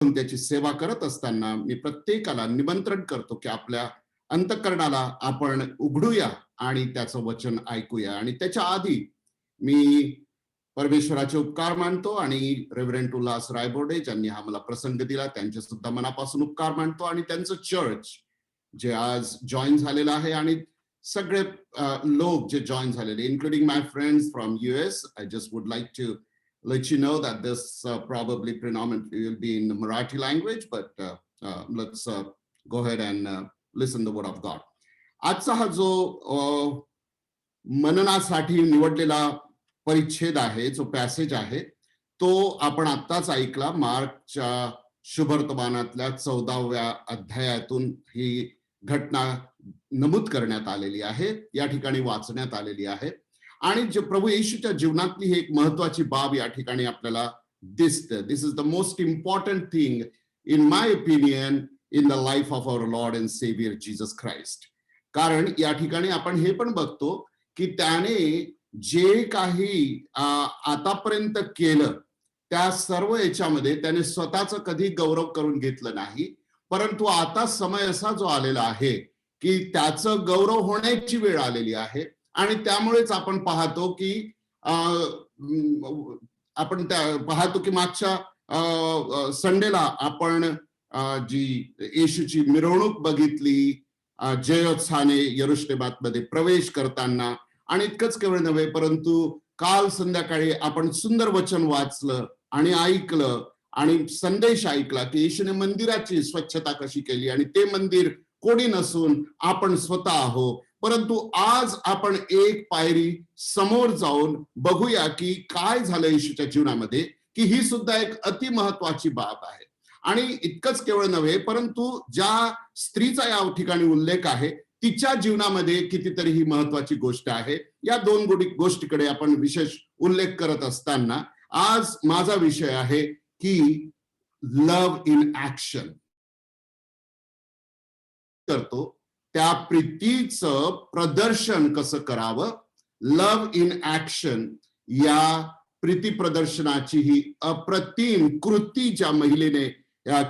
त्याची सेवा करत असताना मी प्रत्येकाला निमंत्रण करतो की आपल्या अंतःकरणाला आपण उघडूया आणि त्याचं वचन ऐकूया. आणि त्याच्या आधी मी परमेश्वराचे उपकार मानतो आणि रेव्हरंड उल्हास रायबोर्डे ज्यांनी हा मला प्रसंग दिला त्यांचे सुद्धा मनापासून उपकार मानतो. आणि त्यांचं चर्च जे आज जॉईन झालेलं आहे आणि सगळे लोक जे जॉईन झालेले, including my friends from US, I just would like to let you know that this probably predominantly will be in the Marathi language, but let's go ahead and listen the word of God. आजचा हा जो मननासाठी निवडलेला परिच्छेद आहे, जो passage आहे, तो आपण आत्ताच ऐकला. मार्कच्या शुभवर्तमानातल्या 14व्या अध्यायातून ही घटना नमूद करण्यात आलेली आहे, या ठिकाणी वाचण्यात आलेली आहे. आणि जे प्रभू येशूच्या जीवनातली ही एक महत्वाची बाब या ठिकाणी आपल्याला दिसते. This is the most important thing in my opinion in the life of our lord and saviour Jesus Christ. कारण या ठिकाणी आपण हे पण बघतो की त्याने जे काही आतापर्यंत केलं त्या सर्व याच्यामध्ये त्याने स्वतःचं कधी गौरव करून घेतलं नाही, परंतु आता समय असा जो आलेला आहे की त्याचं गौरव होण्याची वेळ आलेली आहे. आणि त्यामुळेच आपण पाहतो की पाहतो की मागच्या संडेला आपण जी येशूची मिरवणूक बघितली जयोत्साहाने यरुशलेमामध्ये प्रवेश करताना. आणि इतकंच केवळ नव्हे, परंतु काल संध्याकाळी आपण सुंदर वचन वाचलं आणि ऐकलं आणि संदेश ऐकला की येशूने मंदिराची स्वच्छता कशी केली आणि ते मंदिर कोणी नसून आपण स्वतः आहोत. परंतु आज आपण एक पायरी समोर जाऊन बघूया की काय झालं येशूच्या जीवनामध्ये, की ही सुद्धा एक अति महत्वाची बाब आहे. आणि इतकंच केवळ नव्हे, परंतु ज्या स्त्रीचा या ठिकाणी उल्लेख आहे तिच्या जीवनामध्ये कितीतरी ही महत्वाची गोष्ट आहे. या दोन गोष्टीकडे आपण विशेष उल्लेख करत असताना आज माझा विषय आहे की लव्ह इन ऍक्शन. करतो त्या प्रीतीचं प्रदर्शन कसं करावं, लव्ह इन ऍक्शन या प्रीती प्रदर्शनाची ही अप्रतिम कृती ज्या महिलेने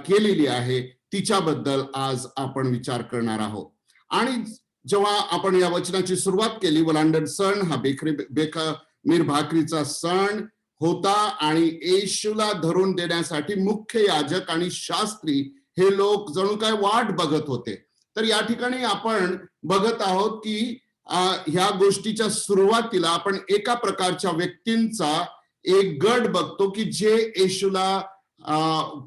केलेली आहे तिच्याबद्दल आज आपण विचार करणार आहोत. आणि जेव्हा आपण या वचनाची सुरुवात केली, वलांडण सण हा बेखमीर भाकरीचा सण होता आणि येशूला धरून देण्यासाठी मुख्य याजक आणि शास्त्री हे लोक जणू काय वाट बघत होते. तर या ठिकाणी आपण बघत आहोत की ह्या गोष्टीच्या सुरुवातीला आपण एका प्रकारच्या व्यक्तींचा एक गट बघतो की जे येशूला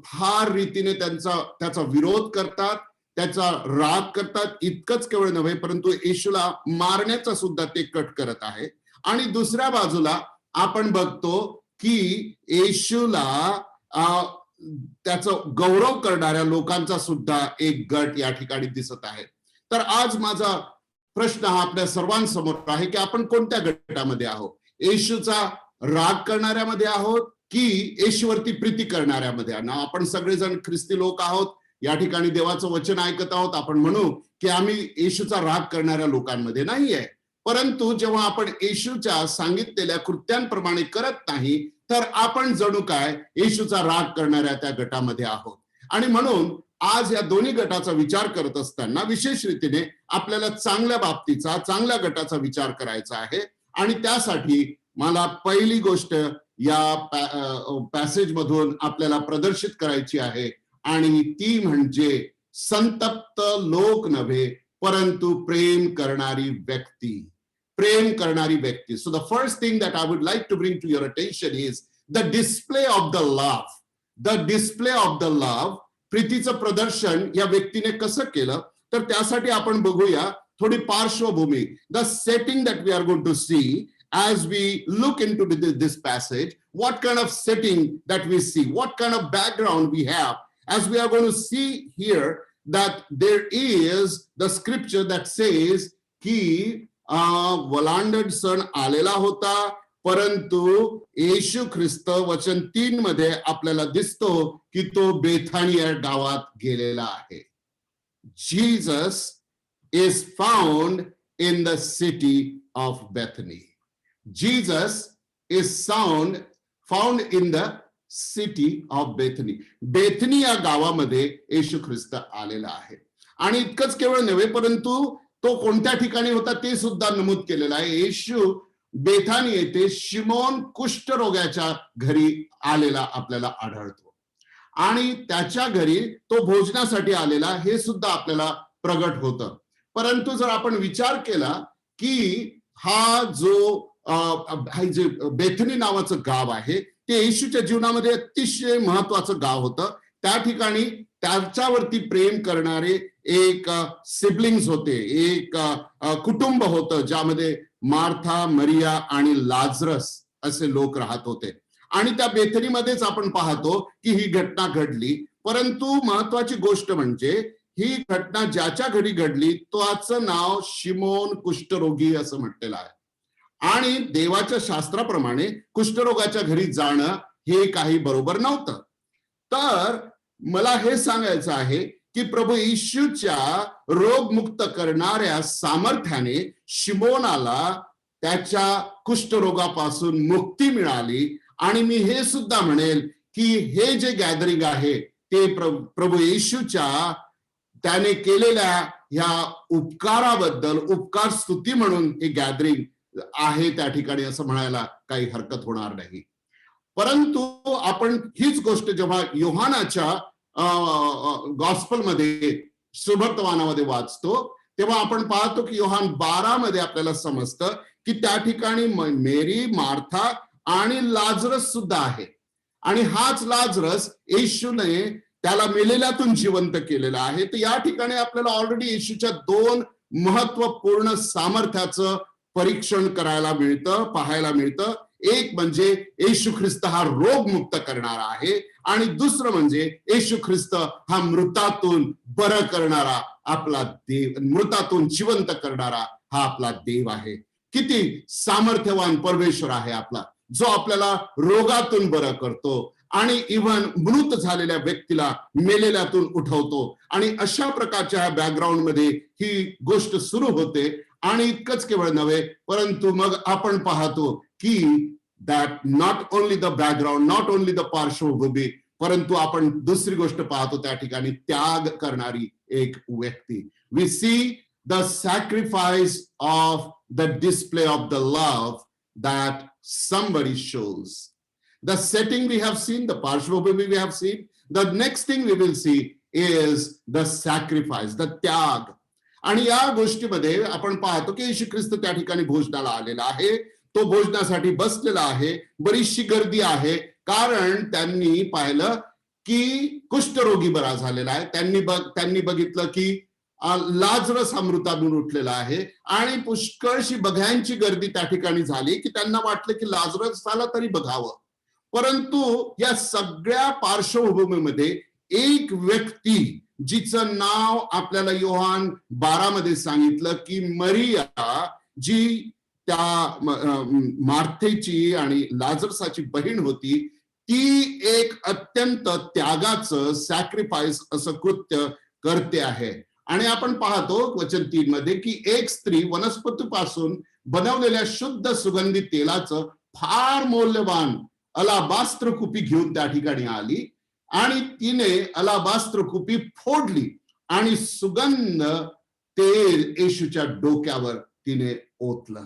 फार रीतीने त्याचा विरोध करतात, त्याचा राग करतात. इतकंच केवळ नव्हे, परंतु येशूला मारण्याचा सुद्धा ते कट करत आहे. आणि दुसऱ्या बाजूला आपण बघतो की येशूला त्याचं गौरव करणाऱ्या लोकांचा सुद्धा एक गट या ठिकाणी दिसत आहे. तर आज माझा प्रश्न हा आपल्या सर्वांसमोर आहे की आपण कोणत्या गटामध्ये आहोत? येशूचा राग करणाऱ्यामध्ये आहोत की येशूवरती प्रीती करणाऱ्यामध्ये? आपण सगळेजण ख्रिस्ती लोक आहोत, या ठिकाणी देवाचं वचन ऐकत आहोत. आपण म्हणू की आम्ही येशूचा राग करणाऱ्या लोकांमध्ये नाहीये. परंतु जेव्हा आपण येशूच्या सांगितलेल्या कृत्यांप्रमाणे करत नाही तर आपण जणू काय येशूचा राग करणाऱ्या त्या गटामध्ये आहोत. आणि म्हणून आज या दोन्ही गटाचा विचार करत असताना विशेष रीतीने आपल्याला चांगल्या बाबतीचा, चांगल्या गटाचा विचार करायचा आहे. आणि त्यासाठी मला पहिली गोष्ट या पॅसेज मधून आपल्याला प्रदर्शित करायची आहे आणि ती म्हणजे संतप्त लोक नव्हे, परंतु प्रेम करणारी व्यक्ती. प्रेम करणारी व्यक्ती. So the first thing that I would like to bring to your attention is the display of the love. The display of the love. प्रीतीचं प्रदर्शन या व्यक्तीने कसं केलं, तर त्यासाठी आपण बघूया थोडी पार्श्वभूमी. The setting that we are going to see as we look into this passage, what kind of setting that we see, what kind of background we have, as we are going to see here that there is the scripture that says की वलांडण सण आलेला होता, परंतु येशू ख्रिस्त वचन 3 मध्ये आपल्याला दिसतो की तो बेथानिया गावात गेलेला आहे. Jesus is found in the city of Bethany. Jesus is found in the city of Bethany. Bethany या गावामध्ये येशू ख्रिस्त आलेला आहे. आणि इतकंच केवळ नव्हे, परंतु तो कोणत्या ठिकाणी होता ते सुद्धा नमूद केलेलं आहे. येशू बेथानी येथे शिमोन कुष्ठरोग्याच्या घरी आलेला आपल्याला आढळतो आणि त्याच्या घरी तो भोजनासाठी आलेला हे सुद्धा आपल्याला प्रगट होतं. परंतु जर आपण विचार केला की हा जो जे बेथनी नावाचं गाव आहे ते येशूच्या जीवनामध्ये अतिशय महत्वाचं गाव होतं. त्या ठिकाणी त्याच्यावरती प्रेम करणारे एक सिबलिंग्स होते, एक कुटुंब होतं ज्यामध्ये मार्था, मरिया आणि लाजरस असे लोक राहत होते. आणि त्या बेथनीमध्येच आपण पाहतो की ही घटना घडली. परंतु महत्वाची गोष्ट म्हणजे ही घटना ज्याच्या घरी घडली त्याचं नाव शिमोन कुष्ठरोगी असं म्हटलेलं आहे. आणि देवाच्या शास्त्राप्रमाणे कुष्ठरोगाच्या घरी जाणं हे काही बरोबर नव्हतं. तर मला हे सांगायचं आहे की प्रभू येशूच्या रोगमुक्त करणाऱ्या सामर्थ्याने शिमोनाला त्याच्या कुष्ठरोगापासून मुक्ती मिळाली. आणि मी हे सुद्धा म्हणेल की हे जे गॅदरिंग आहे ते प्रभू येशूच्या त्याने केलेल्या ह्या उपकाराबद्दल उपकार स्तुती म्हणून हे गॅदरिंग आहे त्या ठिकाणी असं म्हणायला काही हरकत होणार नाही. परंतु आपण हीच गोष्ट जेव्हा योहानाच्या गॉस्पलमध्ये सुवर्तमानामध्ये वाचतो तेव्हा आपण पाहतो की योहान 12 मध्ये आपल्याला समजतं की त्या ठिकाणी मेरी, मार्था आणि लाजरस सुद्धा आहे. आणि हाच लाजरस येशूने त्याला मेलेल्यातून जिवंत केलेला आहे. तर या ठिकाणी आपल्याला ऑलरेडी येशूच्या 2 महत्वपूर्ण सामर्थ्याचं परीक्षण करायला मिळतं, पाहायला मिळतं. एक म्हणजे येशू ख्रिस्त हा रोगमुक्त करणारा आहे आणि दुसरं म्हणजे येशू ख्रिस्त हा मृतातून बरं करणारा आपला देव, मृतातून जिवंत करणारा हा आपला देव आहे. किती सामर्थ्यवान परमेश्वर आहे आपला, जो आपल्याला रोगातून बरं करतो आणि इव्हन मृत झालेल्या व्यक्तीला मेलेल्यातून उठवतो. आणि अशा प्रकारच्या बॅकग्राऊंड मध्ये ही गोष्ट सुरू होते. आणि इतकंच केवळ नव्हे, परंतु मग आपण पाहतो की that not only the background, not only the पार्श्वभूमी, परंतु आपण दुसरी गोष्ट पाहतो त्या ठिकाणी त्याग करणारी एक व्यक्ती. We see the sacrifice of the display of the love that somebody shows. The setting we have seen, the parshvabhumi we have seen. The next thing we will see is the sacrifice, the त्याग. आणि या गोष्टीमध्ये आपण पाहतो की येशू ख्रिस्त त्या ठिकाणी भोजनाला आलेला आहे. तो भोजनासाठी बसलेला आहे. बरीचशी गर्दी आहे कारण त्यांनी पाहिलं की कुष्ठरोगी बरा झालेला आहे. त्यांनी बघितलं की लाजरस हा मृतातून उठलेला आहे आणि पुष्कळशी बघ्यांची गर्दी त्या ठिकाणी झाली की त्यांना वाटलं की लाजरसाला तरी बघावं. परंतु या सगळ्या पार्श्वभूमीमध्ये एक व्यक्ती जिचं नाव आपल्याला योहान 12 मध्ये सांगितलं की मरिया, जी त्या मार्थेची आणि लाजरसाची बहीण होती, ती एक अत्यंत त्यागाचं सॅक्रिफाईस असं कृत्य करते आहे. आणि आपण पाहतो वचन 3 मध्ये की एक स्त्री वनस्पतीपासून बनवलेल्या शुद्ध सुगंधी तेलाचं फार मौल्यवान अलाबास्त्र कुपी घेऊन त्या ठिकाणी आली आणि तिने अलाबास्त्र कुपी फोडली आणि सुगंध तेल येशूच्या डोक्यावर तिने ओतलं.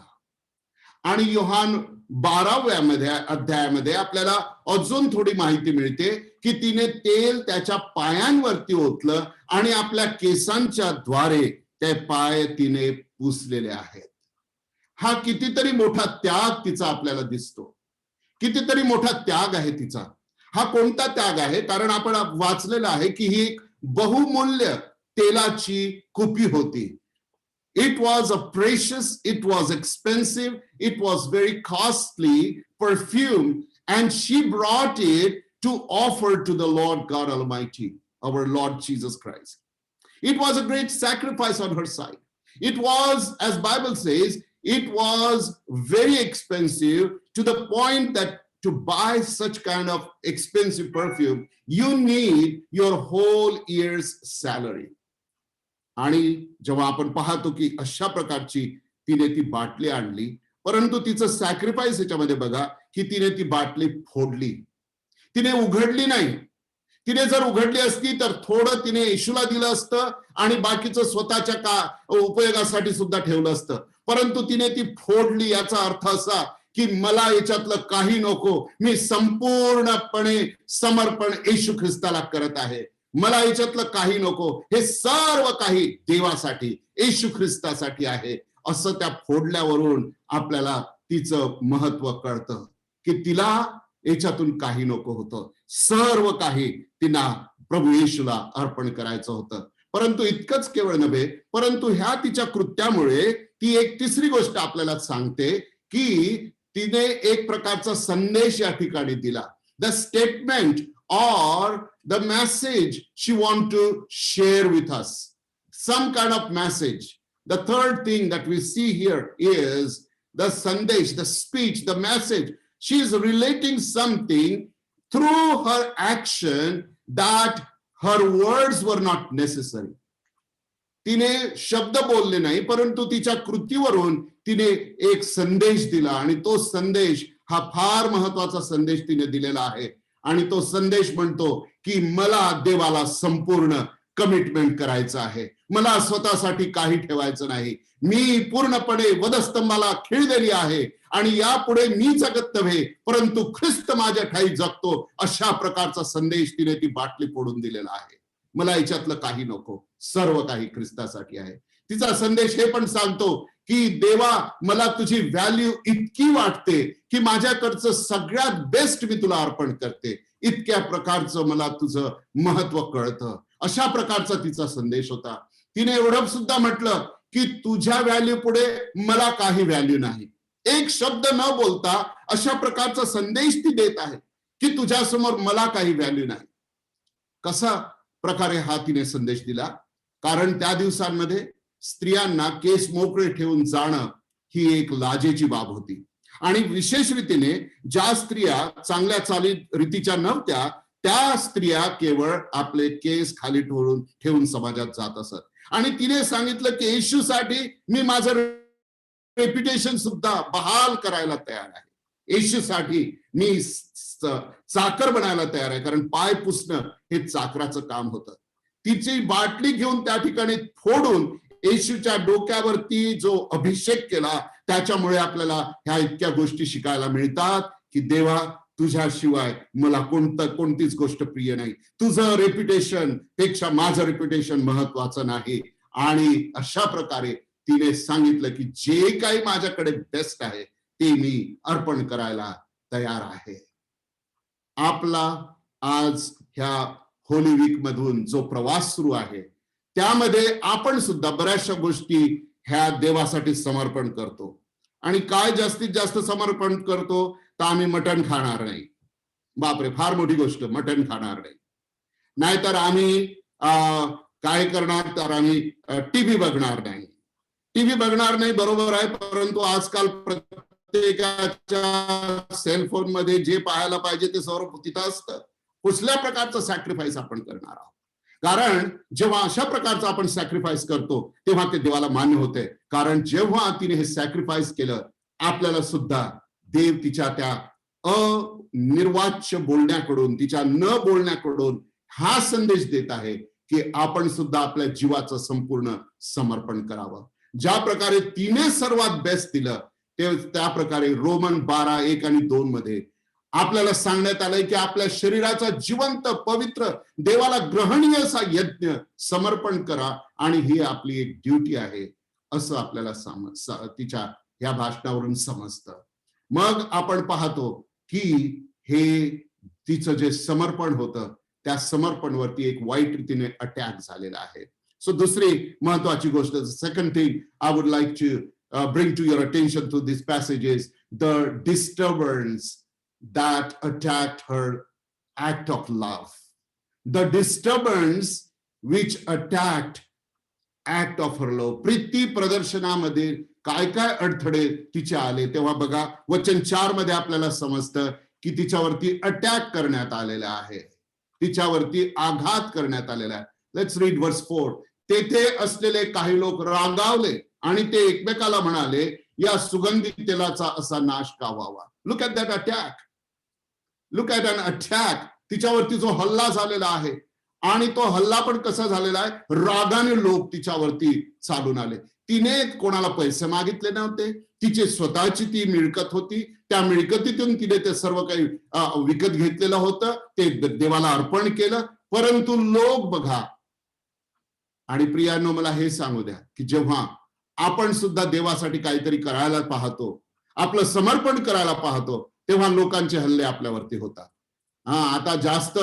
आणि योहान 12व्या अध्यायामध्ये आपल्याला अजून थोडी माहिती मिळते की तिने तेल त्याच्या पायांवरती ओतलं आणि आपल्या केसांच्या द्वारे ते पाय तिने पुसलेले आहेत. हा कितीतरी मोठा त्याग तिचा आपल्याला दिसतो. कितीतरी मोठा त्याग आहे तिचा. हा कोणता त्याग आहे? कारण आपण वाचलेलं आहे की ही एक बहुमूल्य तेलाची कुपी होती. It was a precious, it was expensive, it was very costly perfume, and she brought it to offer to the Lord God Almighty, our Lord Jesus Christ. It was a great sacrifice on her side. It was, as Bible says, it was very expensive to the point that to buy such kind of expensive perfume, you need your whole year's salary. आणि जेव्हा आपण पाहतो की अशा प्रकारची तिने ती बाटली आणली, परंतु तिचं सॅक्रिफाईस याच्यामध्ये बघा की तिने ती बाटली फोडली. तिने उघडली नाही. तिने जर उघडली असती तर थोडं तिने येशूला दिलं असतं आणि बाकीचं स्वतःच्या उपयोगासाठी सुद्धा ठेवलं असतं. परंतु तिने ती फोडली. याचा अर्थ असा की मला याच्यातलं काही नको, मी संपूर्णपणे समर्पण येशू ख्रिस्ताला करत आहे. मला याच्यातलं काही नको, हे सर्व काही देवासाठी, येशू ख्रिस्तासाठी आहे. असं त्या फोडल्यावरून आपल्याला तिचं महत्व कळतं की तिला याच्यातून काही नको होतं, सर्व काही तिला प्रभू येशूला अर्पण करायचं होतं. परंतु इतकंच केवळ नव्हे, परंतु ह्या तिच्या कृत्यामुळे ती एक तिसरी गोष्ट आपल्याला सांगते की तिने एक प्रकारचा संदेश या ठिकाणी दिला. The statement or the message she want to share with us, some kind of message. The third thing that we see here is the sandesh, the speech, the message. She is relating something through her action that her words were not necessary. तिने शब्द बोलले नाही, परंतु तिच्या कृतीवरून तिने एक संदेश दिला आणि तो संदेश हा फार महत्वाचा संदेश तिने दिलेला आहे. आणि तो संदेश म्हणतो की मला देवाला संपूर्ण कमिटमेंट करायचं आहे, मला स्वतःसाठी काही ठेवायचं नाही. मी पूर्णपणे वधस्तंभाला खीळ दिली आहे आणि यापुढे मी जगत नव्हे, परंतु ख्रिस्त माझ्या ठाई जगतो. अशा प्रकारचा संदेश तिने ती बाटली फोडून दिलेला आहे. मला याच्यातलं काही नको, सर्व काही ख्रिस्तासाठी आहे. तिचा संदेश हे पण सांगतो की देवा, मला तुझी व्हॅल्यू इतकी वाटते की माझ्याकडचं सगळ्यात बेस्ट मी तुला अर्पण करते. इतक्या प्रकारचं मला तुझं महत्व कळतं. अशा प्रकारचा तिचा संदेश होता. तिने एवढं सुद्धा म्हटलं की तुझ्या व्हॅल्यू पुढे मला काही व्हॅल्यू नाही. एक शब्द न बोलता अशा प्रकारचा संदेश ती देत आहे की तुझ्या समोर मला काही व्हॅल्यू नाही. कसा प्रकारे हा तिने संदेश दिला? कारण त्या दिवसांमध्ये स्त्रियांना केस मोकळे ठेवून जाणं ही एक लाजेची बाब होती. आणि विशेष रीतीने ज्या स्त्रिया चांगल्या चालीरीतीच्या नव्हत्या, त्या स्त्रिया केवळ आपले केस खाली ठेवून समाजात जात असत. आणि तिने सांगितलं की येशूसाठी मी माझं रेप्युटेशन सुद्धा बहाल करायला तयार आहे. येशूसाठी मी चाकर बनायला तयार आहे. कारण पाय पुसणं हे चाकराचं काम होतं. तिची बाटली घेऊन त्या ठिकाणी फोडून येशूच्या डोक्यावरती जो अभिषेक केला, त्याच्यामुळे आपल्याला ह्या इतक्या गोष्टी शिकायला मिळतात की देवा, तुझ्याशिवाय मला कोणतीच गोष्ट प्रिय नाही. तुझं रेप्युटेशन पेक्षा माझं रेप्युटेशन महत्वाचं नाही. आणि अशा प्रकारे तिने सांगितलं की जे काही माझ्याकडे बेस्ट आहे ते मी अर्पण करायला तयार आहे. आपला आज ह्या होली वीक मधून जो प्रवास सुरू आहे, त्यामध्ये आपण सुद्धा बऱ्याचशा गोष्टी ह्या देवासाठी समर्पण करतो. आणि काय जास्तीत जास्त समर्पण करतो तर आम्ही मटण खाणार नाही. बापरे, फार मोठी गोष्ट, मटण खाणार नाही. नाहीतर आम्ही काय करणार, तर आम्ही टीव्ही बघणार नाही. टीव्ही बघणार नाही, बरोबर आहे. परंतु आजकाल प्रत्येकाच्या सेलफोन मध्ये जे पाहायला पाहिजे ते सर्व तिथं असतं. कुठल्या प्रकारचं सॅक्रिफाईस आपण करणार आहोत? कारण जेव्हा अशा प्रकारचं आपण सॅक्रिफाईस करतो तेव्हा ते देवाला मान्य होते. कारण जेव्हा तिने हे सॅक्रिफाईस केलं, आपल्याला सुद्धा देव तिच्या त्या अनिर्वाच्य बोलण्याकडून, तिच्या न बोलण्याकडून हा संदेश देत आहे की आपण सुद्धा आपल्या जीवाचं संपूर्ण समर्पण करावं. ज्या प्रकारे तिने सर्वात बेस्ट दिलं, ते त्या प्रकारे रोमन 12:1 आणि 2 मध्ये आपल्याला सांगण्यात आलंय की आपल्या शरीराचा जिवंत, पवित्र, देवाला ग्रहणीय असा यज्ञ समर्पण करा आणि ही आपली एक ड्युटी आहे, असं आपल्याला तिच्या या भाषणावरून समजतं. मग आपण पाहतो की हे तिचं जे समर्पण होतं, त्या समर्पणवरती एक वाईट रीतीने अटॅक झालेला आहे. सो दुसरी महत्वाची गोष्ट, second thing I would like to bring to your attention to this passage is the disturbance that attacked her act of love. The disturbance which attacked act of her love. Preeti प्रदर्शनामध्ये काय काय अडथळे तिचे आले, तेव्हा बघा वचन 4 मध्ये आपल्याला समजतं की तिच्यावरती अटॅक करण्यात आलेला आहे, तिच्यावरती आघात करण्यात आलेला आहे. लेट्स रीड वर्स 4. तेथे असलेले काही लोक रागावले आणि ते एकमेकाला म्हणाले, या सुगंधी तेलाचा असा नाश का व्हावा. Look at that attack. Look at an attack, तिच्यावरती जो हल्ला झालेला आहे, आणि तो हल्ला पण कसा झालेला आहे, रागाने लोक तिच्यावरती चालून आले. तिने कोणाला पैसे मागितले नव्हते, तिची स्वतःची ती मिळकत होती, त्या मिळकतीतून तिने ते सर्व काही विकत घेतलेलं होतं, ते देवाला अर्पण केलं. परंतु लोक बघा, आणि प्रियांनो मला हे सांगू द्या की जेव्हा आपण सुद्धा देवासाठी काहीतरी करायला पाहतो, आपलं समर्पण करायला पाहतो, तेव्हा लोकांचे हल्ले आपल्यावरती होतात. आता जास्त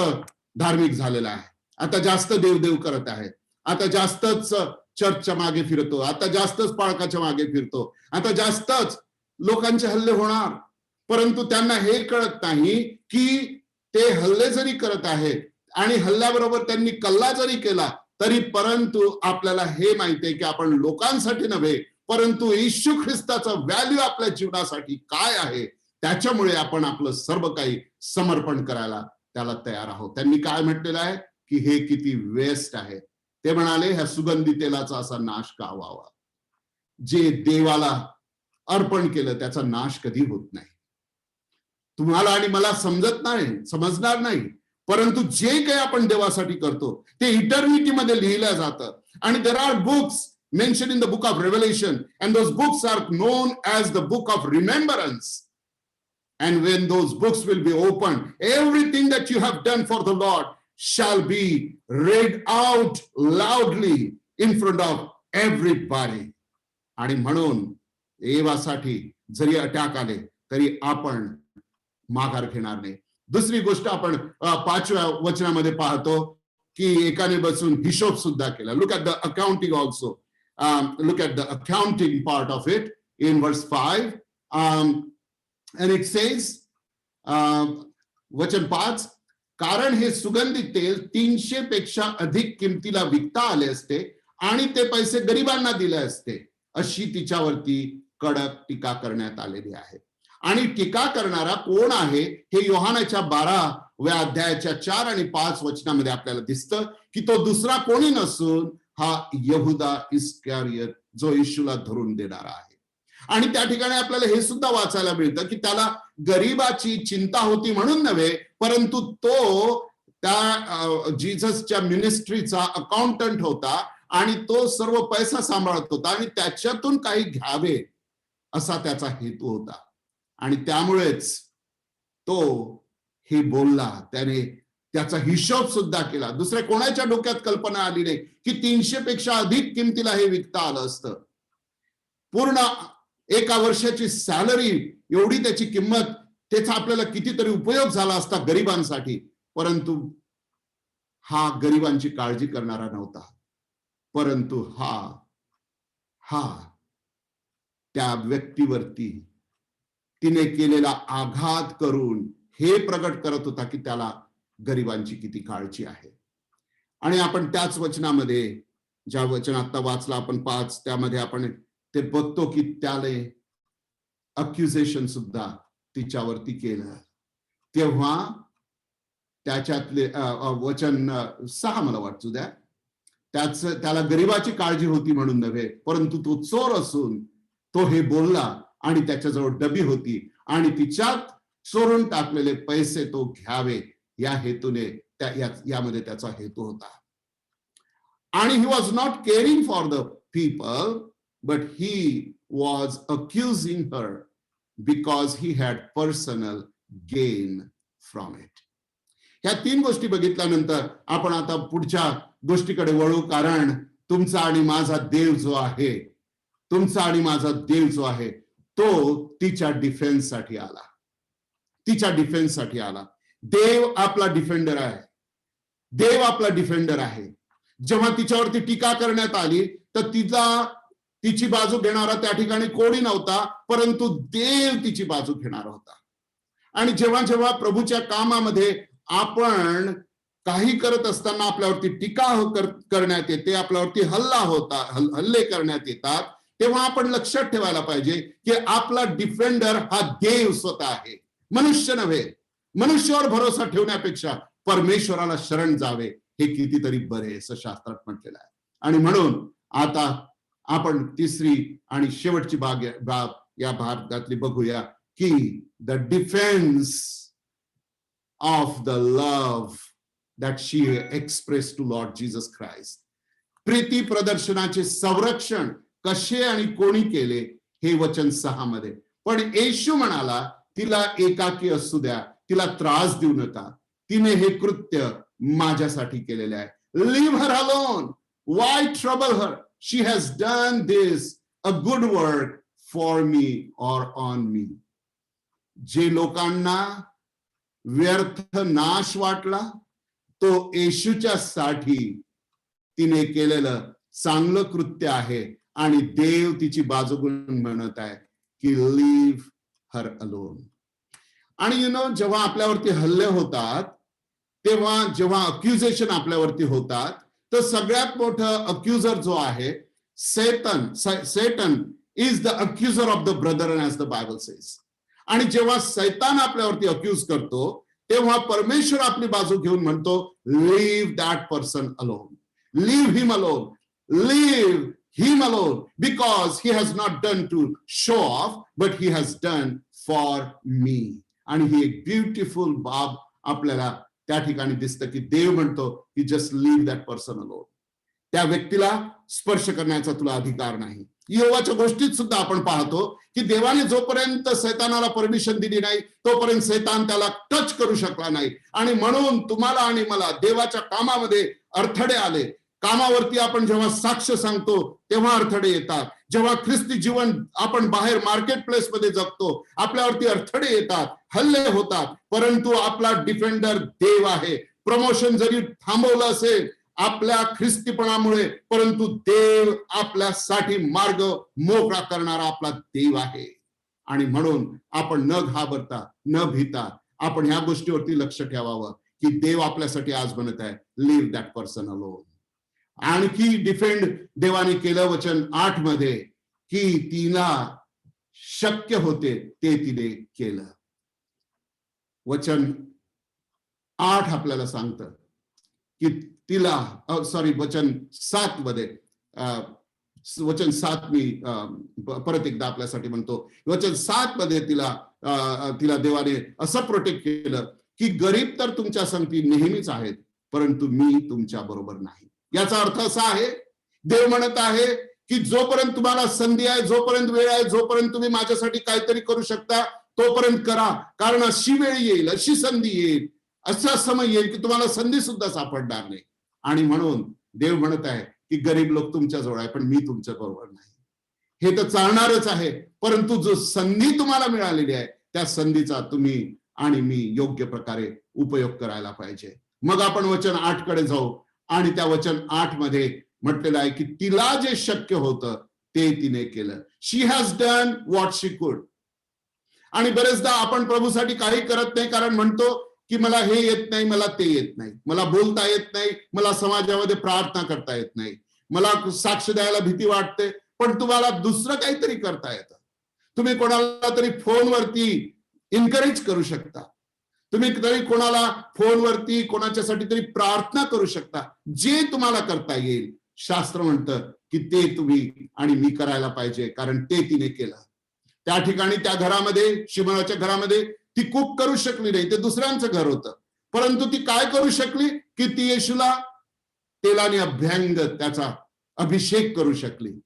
धार्मिक झालेला आहे, आता जास्त देवदेव करत आहे, आता जास्तच चर्चच्या मागे फिरतो, आता जास्तच पाळकाच्या मागे फिरतो, आता जास्तच लोकांचे हल्ले होणार. परंतु त्यांना हे कळत नाही की ते हल्ले जरी करत आहेत आणि हल्ल्याबरोबर त्यांनी कल्ला जरी केला तरी परंतु आपल्याला हे माहिती आहे की आपण लोकांसाठी नव्हे, परंतु येशू ख्रिस्ताचा व्हॅल्यू आपल्या जीवनासाठी काय आहे, त्याच्यामुळे आपण आपलं सर्व काही समर्पण करायला त्याला तयार आहोत. त्यांनी काय म्हटलेलं आहे की हे किती वेस्ट आहे. ते म्हणाले, ह्या सुगंधी तेलाचा असा नाश का व्हावा. जे देवाला अर्पण केलं त्याचा नाश कधी होत नाही. तुम्हाला आणि मला समजणार नाही, परंतु जे काही आपण देवासाठी करतो ते इटर्निटी मध्ये लिहिलं जातं. आणि there are books mentioned in the book of Revelation, and those books are known as the book of remembrance. And when those books will be opened, everything that you have done for the Lord shall be read out loudly in front of everybody. आणि म्हणून देवासाठी जरी attack आले तरी आपण माघार घेणार नाही. दुसरी गोष्ट आपण 5व्या वचनामध्ये पाहतो की एकाने बसून हिशोब सुद्धा केला. Look at the accounting also. Look at the accounting part of it in verse 5. And it says, वचन 5, कारण हे सुगंधित तेल 300 पेक्षा अधिक किमतीला विकता आले असते आणि ते पैसे गरिबांना दिले असते, अशी तिच्यावरती कडक टीका करण्यात आलेली आहे. आणि टीका करणारा कोण आहे हे योहानाच्या 12व्या अध्यायाच्या 4 आणि 5 वचनामध्ये आपल्याला दिसतं की तो दुसरा कोणी नसून हा यहुदा इस्करियोत, जो येशूला धरून देणारा आहे. आणि त्या ठिकाणी आपल्याला हे सुद्धा वाचायला मिळतं की त्याला गरीबाची चिंता होती म्हणून नव्हे, परंतु तो त्या जीससच्या मिनिस्ट्रीचा अकाउंटंट होता आणि तो सर्व पैसा सांभाळत होता आणि त्याच्यातून काही घ्यावे असा त्याचा हेतू होता. आणि त्यामुळेच तो हे बोलला, त्याने त्याचा हिशोब सुद्धा केला. दुसऱ्या कोणाच्या डोक्यात कल्पना आली नाही की 300 पेक्षा अधिक किमतीला हे विकता आलं असतं. पूर्ण एका वर्षाची सॅलरी एवढी त्याची किंमत, त्याचा आपल्याला कितीतरी उपयोग झाला असता गरिबांसाठी. परंतु हा गरिबांची काळजी करणारा नव्हता, परंतु हा त्या व्यक्तीवरती तिने केलेला आघात करून हे प्रगट करत होता की त्याला गरिबांची किती काळजी आहे. आणि आपण त्याच वचनामध्ये, ज्या वचन आता वाचला आपण 5, त्यामध्ये आपण ते बघतो की त्याने अक्युजेशन सुद्धा तिच्यावरती केलं. तेव्हा त्याच्यातले वचन 6 मला वाचू द्या. त्याला गरिबाची काळजी होती म्हणून नव्हे, परंतु तो चोर असून तो हे बोलला आणि त्याच्याजवळ डबी होती आणि तिच्यात चोरून टाकलेले पैसे तो घ्यावे या हेतूने यामध्ये त्याचा हेतू होता. आणि he was not caring for the people, but he was accusing her because he had personal gain from it. ह्या 3 गोष्टी बघितल्यानंतर आपण आता पुढच्या गोष्टीकडे वळू. कारण तुमचा आणि माझा देव जो आहे, तुमचा आणि माझा देव जो आहे तो तिच्या डिफेन्ससाठी आला. तिच्या डिफेन्ससाठी आला. देव आपला डिफेंडर आहे. देव आपला डिफेंडर आहे. जेव्हा तिच्यावरती टीका करण्यात आली तर तिची बाजू घेणारा त्या ठिकाणी कोणी नव्हता, परंतु देव तिची बाजू घेणारा होता. आणि जेव्हा जेव्हा प्रभूच्या कामामध्ये आपण काही करत असताना आपल्यावरती टीका करण्यात येते, आपल्यावरती हल्ले करण्यात येतात, तेव्हा आपण लक्षात ठेवायला पाहिजे की आपला डिफेंडर हा देव स्वतः आहे, मनुष्य नव्हे. मनुष्यावर भरोसा ठेवण्यापेक्षा परमेश्वराला शरण जावे हे कितीतरी बरे असं शास्त्रात म्हटलेलं आहे. आणि म्हणून आता आपण तिसरी आणि शेवटची बाब या भागातली बघूया की the defence of the love that she expressed to Lord Jesus Christ. Preeti प्रदर्शनाचे संरक्षण कसे आणि कोणी केले हे वचन 6 मध्ये. पण येशू म्हणाला, तिला एकाकी असू द्या, तिला त्रास देऊ नका, तिने हे कृत्य माझ्यासाठी केलेले आहे. Leave her alone. Why trouble her? She has done this, a good work for me or on me. जे लोकांना व्यर्थ नाश वाटला तो येशूच्या साठी तिने केलेलं चांगलं कृत्य आहे आणि देव तिची बाजू घेऊन म्हणत आहे की लीव्ह हर अलोन. आणि जेव्हा आपल्यावरती हल्ले होतात तेव्हा जेव्हा अक्युजेशन आपल्यावरती होतात तर सगळ्यात मोठं अक्युजर जो आहे Satan is the accuser of the brother as the Bible says. आणि जेव्हा सैतान आपल्यावरती अक्यूज करतो तेव्हा परमेश्वर आपली बाजू घेऊन म्हणतो leave that person alone, leave him alone, leave him alone, because he has not done to show off, but he has done for me. आणि ही एक ब्युटिफुल बाब आपल्याला त्या ठिकाणी दिसतं की देव म्हणतो की just leave that person alone. त्या व्यक्तीला स्पर्श करण्याचा तुला अधिकार नाही. यहोवाच्या गोष्टीत सुद्धा आपण पाहतो की देवाने जोपर्यंत सैतानाला परमिशन दिली नाही तोपर्यंत सैतान त्याला टच करू शकला नाही. आणि म्हणून तुम्हाला आणि मला देवाच्या कामामध्ये अडथळे आले. कामावरती आपण जेव्हा साक्ष सांगतो तेव्हा अडथळे येतात. जेव्हा ख्रिस्ती जीवन आपण बाहेर मार्केट प्लेस मध्ये जगतो आपल्यावरती अडथळे येतात, हल्ले होतात, परंतु आपला डिफेंडर देव आहे. प्रमोशन जरी थांबवलं असेल आपल्या ख्रिस्तीपणामुळे, परंतु देव आपल्यासाठी मार्ग मोकळा करणारा आपला देव आहे. आणि म्हणून आपण न घाबरता न भीता आपण ह्या गोष्टीवरती लक्ष ठेवावं की देव आपल्यासाठी आज बनत आहे. Leave that person alone. आणखी डिफेंड देवाने केलं वचन 8 मध्ये की तिला शक्य होते ते तिने केलं. वचन 8 आपल्याला सांगतं की तिला वचन 7 मध्ये वचन 7 मी परत एकदा आपल्यासाठी म्हणतो. वचन 7 मध्ये तिला देवाने असं प्रोटेक्ट केलं की गरीब तर तुमच्या संगती नेहमीच आहेत परंतु मी तुमच्या बरोबर नाही. याचा अर्थ असा आहे देव म्हणत आहे की जोपर्यंत तुम्हाला संधी आहे, जोपर्यंत वेळ आहे, जोपर्यंत तुम्ही माझ्यासाठी काहीतरी करू शकता तोपर्यंत करा. कारण अशी वेळ येईल, अशी संधी येईल, असा समय येईल की तुम्हाला संधी सुद्धा सापडणार नाही. आणि म्हणून देव म्हणत आहे की गरीब लोक तुमच्या जवळ आहे पण मी तुमच्या बरोबर नाही. हे तर चालणारच आहे, परंतु जो संधी तुम्हाला मिळालेली आहे त्या संधीचा तुम्ही आणि मी योग्य प्रकारे उपयोग करायला पाहिजे. मग आपण वचन 8 कडे जाऊ. आणि त्या वचन 8 मध्ये म्हटलेलं आहे की तिला जे शक्य होतं ते तिने केलं. शी हॅज डन व्हॉट शी कुड. आणि बरेचदा आपण प्रभूसाठी काही करत नाही कारण म्हणतो की मला हे येत नाही, मला ते येत नाही, मला बोलता येत नाही, मला समाजामध्ये प्रार्थना करता येत नाही, मला साक्ष द्यायला भीती वाटते. पण तुम्हाला दुसरं काहीतरी करता येतं. तुम्ही कोणाला तरी फोनवरती इन्करेज करू शकता, तुम्ही तरी कोणाला फोनवरती कोणाच्यासाठी तरी प्रार्थना करू शकता. जे तुम्हाला करता येईल शास्त्र म्हणतं की ते तुम्ही आणि मी करायला पाहिजे कारण ते तिने केलं. त्या ठिकाणी त्या घरामध्ये शिमोनाच्या घरामध्ये ती कुक करू शकली नाही, ते दुसऱ्यांचं घर होतं, परंतु ती काय करू शकली की ती येशूला तेलाने अभ्यंग त्याचा अभिषेक करू शकली.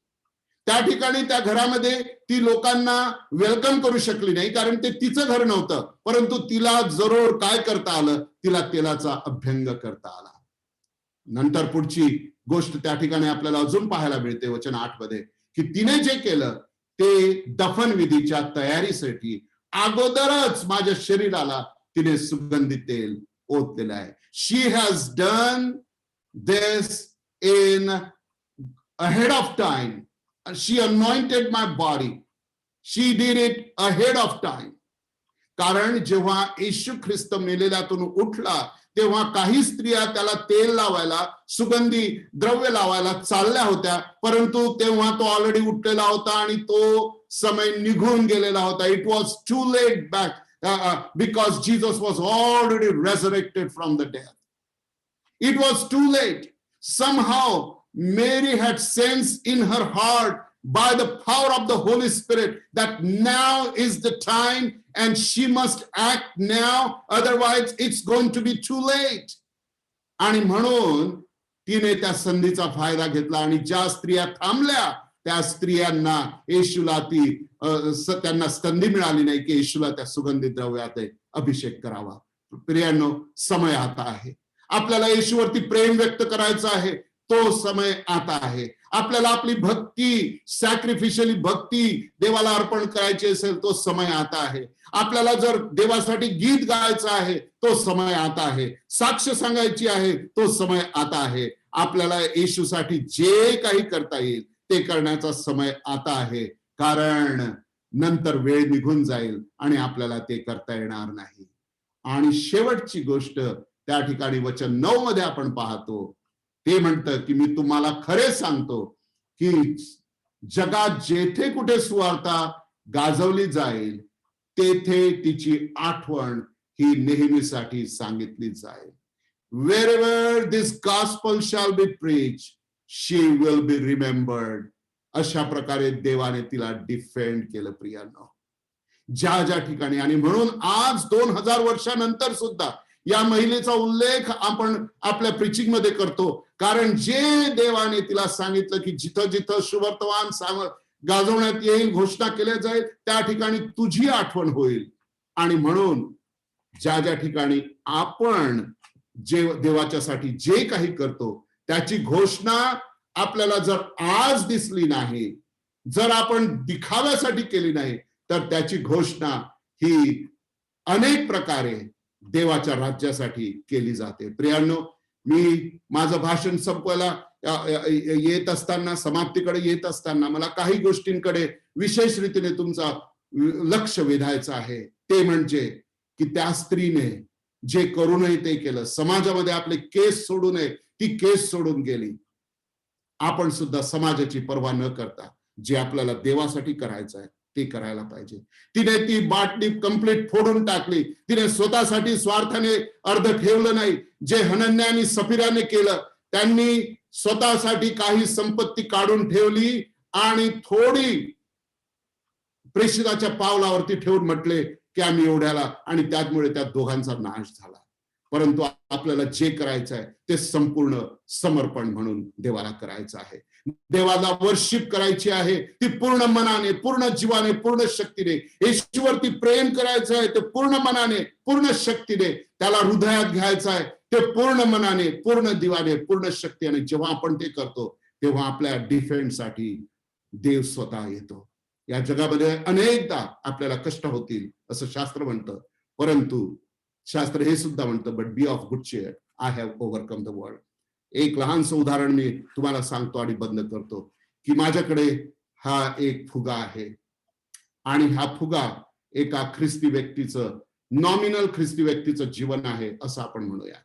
त्या ठिकाणी त्या घरामध्ये ती लोकांना वेलकम करू शकली नाही कारण ते तिचं घर नव्हतं, परंतु तिला जरूर काय करता आलं, तिला तेलाचा अभ्यंग करता आला. नंतर पुढची गोष्ट त्या ठिकाणी आपल्याला अजून पाहायला मिळते वचन 8 मध्ये की तिने जे केलं ते दफन विधीच्या तयारीसाठी अगोदरच माझ्या शरीराला तिने सुगंधी तेल ओतलेलं आहे. She has done this in ahead of time. She anointed my body. She did it ahead of time. कारण जेव्हा येशू ख्रिस्त मेलेल्यातून उठला तेव्हा काही स्त्रिया त्याला तेल लावायला, सुगंधी द्रव्य लावायला चालल्या होत्या, परंतु तेव्हा तो ऑलरेडी उठलेला होता आणि तो समय निघून गेलेला होता. It was too late back because Jesus was already resurrected from the death. It was too late. Somehow Mary had sensed in her heart by the power of the Holy Spirit that now is the time and she must act now, otherwise it's going to be too late. आणि म्हणून तिने त्या संधीचा फायदा घेतला आणि ज्या स्त्रिया थांबल्या त्या स्त्रियांना येशूला त्यांना संधी मिळाली नाही की येशूला त्या सुगंधी द्रव्यात अभिषेक करावा. प्रियांनो, समय आता आहे. आपल्याला येशूवरती प्रेम व्यक्त करायचं आहे, तो समय आता आहे. आपल्याला आपली भक्ती, सॅक्रिफिशियली भक्ती देवाला अर्पण करायची असेल, तो समय आता आहे. आपल्याला जर देवासाठी गीत गायचं आहे, तो समय आता आहे. साक्ष सांगायची आहे, तो समय आता आहे. आपल्याला येशूसाठी जे काही करता येईल ते करण्याचा समय आता आहे, कारण नंतर वेळ निघून जाईल आणि आपल्याला ते करता येणार नाही. आणि शेवटची गोष्ट त्या ठिकाणी वचन 9 मध्ये आपण पाहतो, ते म्हणतं की मी तुम्हाला खरे सांगतो की जगात जेथे कुठे सुवार्ता गाजवली जाईल तेथे तिची आठवण ही नेहमीसाठी सांगितली जाईल. Wherever this gospel shall be preached, she will be remembered. अशा प्रकारे देवाने तिला डिफेंड केलं. प्रियांनो, ज्या ज्या ठिकाणी, आणि म्हणून आज 2000 वर्षानंतर सुद्धा या महिलेचा उल्लेख आपण आपल्या प्रीचिंग मध्ये करतो, कारण जे देवाने तिला सांगितलं की जिथं जिथं सुवर्तमान गाजवण्यात येईल, घोषणा केल्या जाईल, त्या ठिकाणी तुझी आठवण होईल. आणि म्हणून ज्या ज्या ठिकाणी आपण जे देवाच्यासाठी जे काही करतो त्याची घोषणा आपल्याला जर आज दिसली नाही, जर आपण दिखाव्यासाठी केली नाही, तर त्याची घोषणा ही अनेक प्रकारे देवाच्या राज्यासाठी केली जाते. प्रियांनो, मी माझं भाषण संपवायला येत असताना, समाप्तीकडे येत असताना मला काही गोष्टींकडे विशेष रीतीने तुमचा लक्ष वेधायचं आहे. ते म्हणजे की त्या स्त्रीने जे करू नये ते केलं. समाजामध्ये आपले केस सोडू नये, ती केस सोडून गेली. आपण सुद्धा समाजाची पर्वा न करता जे आपल्याला देवासाठी करायचं आहे ते करायला पाहिजे. तिने ती बाटली कंप्लीट फोडून टाकली. तिने स्वतःसाठी स्वार्थाने अर्ध ठेवलं नाही. जे हनन्या आणि सफीराने केलं, त्यांनी स्वतःसाठी काही संपत्ती काढून ठेवली आणि थोडी प्रेषिताच्या पावलावरती ठेवून म्हटले की आम्ही एवढ्याला, आणि त्यामुळे त्या दोघांचा नाश झाला. परंतु आपल्याला जे करायचं आहे ते संपूर्ण समर्पण म्हणून देवाला करायचं आहे. देवाला वर्शिप करायची आहे, ती पूर्ण मनाने, पूर्ण जीवाने, पूर्ण शक्तीने. येशूवरती प्रेम करायचं आहे ते पूर्ण मनाने, पूर्ण शक्तीने. त्याला हृदयात घ्यायचं आहे ते पूर्ण मनाने, पूर्ण दिवाने, पूर्ण शक्तीने. जेव्हा आपण ते करतो तेव्हा आपल्या डिफेन्ससाठी देव स्वतः येतो. या जगामध्ये अनेकदा आपल्याला कष्ट होतील असं शास्त्र म्हणतं, परंतु शास्त्र हे सुद्धा म्हणतं, but be of good cheer, I have overcome the world. एक लहानसं उदाहरण मी तुम्हाला सांगतो आणि बंद करतो की माझ्याकडे हा एक फुगा आहे आणि हा फुगा एका ख्रिस्ती व्यक्तीचं, नॉमिनल ख्रिस्ती व्यक्तीचं जीवन आहे असं आपण म्हणूया.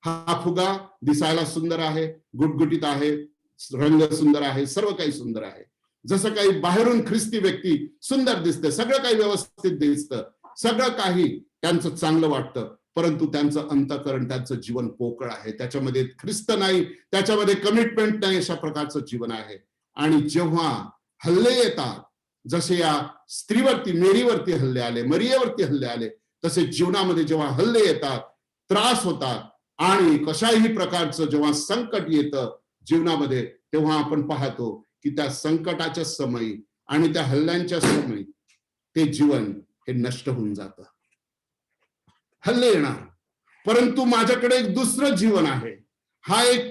हा फुगा दिसायला सुंदर आहे, गुटगुटीत आहे, रंग सुंदर आहे, सर्व काही सुंदर आहे. जसं काही बाहेरून ख्रिस्ती व्यक्ती सुंदर दिसते, सगळं काही व्यवस्थित दिसतं, सगळं काही त्यांचं चांगलं वाटतं, परंतु त्यांचं अंतःकरण, त्यांचं जीवन पोकळ आहे. त्याच्यामध्ये ख्रिस्त नाही, त्याच्यामध्ये कमिटमेंट नाही, अशा प्रकारचं जीवन आहे. आणि जेव्हा हल्ले येतात, जसे या स्त्रीवरती, मेरीवरती हल्ले आले, मरियेवरती हल्ले आले, तसे जीवनामध्ये जेव्हा हल्ले येतात, त्रास होतात आणि कशाही प्रकारचं जेव्हा संकट येतं जीवनामध्ये, तेव्हा आपण पाहतो की त्या संकटाच्या समयी आणि त्या हल्ल्यांच्या समयी ते जीवन हे नष्ट होऊन जातं. हल्ले येणार, परंतु माझ्याकडे एक दुसरं जीवन आहे. हा एक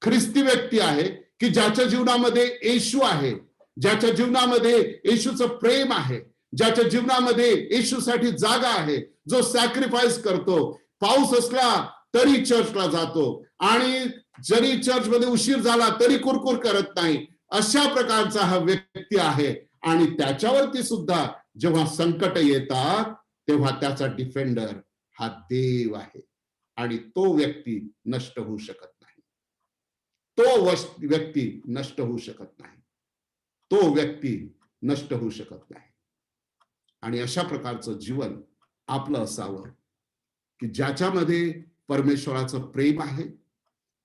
ख्रिस्ती व्यक्ती आहे की ज्याच्या जीवनामध्ये येशू आहे, ज्याच्या जीवनामध्ये येशूचं प्रेम आहे, ज्याच्या जीवनामध्ये येशूसाठी जागा आहे, जो सॅक्रिफाईस करतो. पाऊस असला तरी चर्चला जातो आणि जरी चर्चमध्ये उशीर झाला तरी कुरकुर करत नाही. अशा प्रकारचा हा व्यक्ती आहे. आणि त्याच्यावरती सुद्धा जेव्हा संकट येतात तेव्हा त्याचा डिफेंडर हा देव आहे आणि तो व्यक्ती नष्ट होऊ शकत नाही. तो व्यक्ती नष्ट होऊ शकत नाही. तो व्यक्ती नष्ट होऊ शकत नाही. आणि अशा प्रकारचं जीवन आपलं असावं की ज्याच्यामध्ये परमेश्वराचं प्रेम आहे,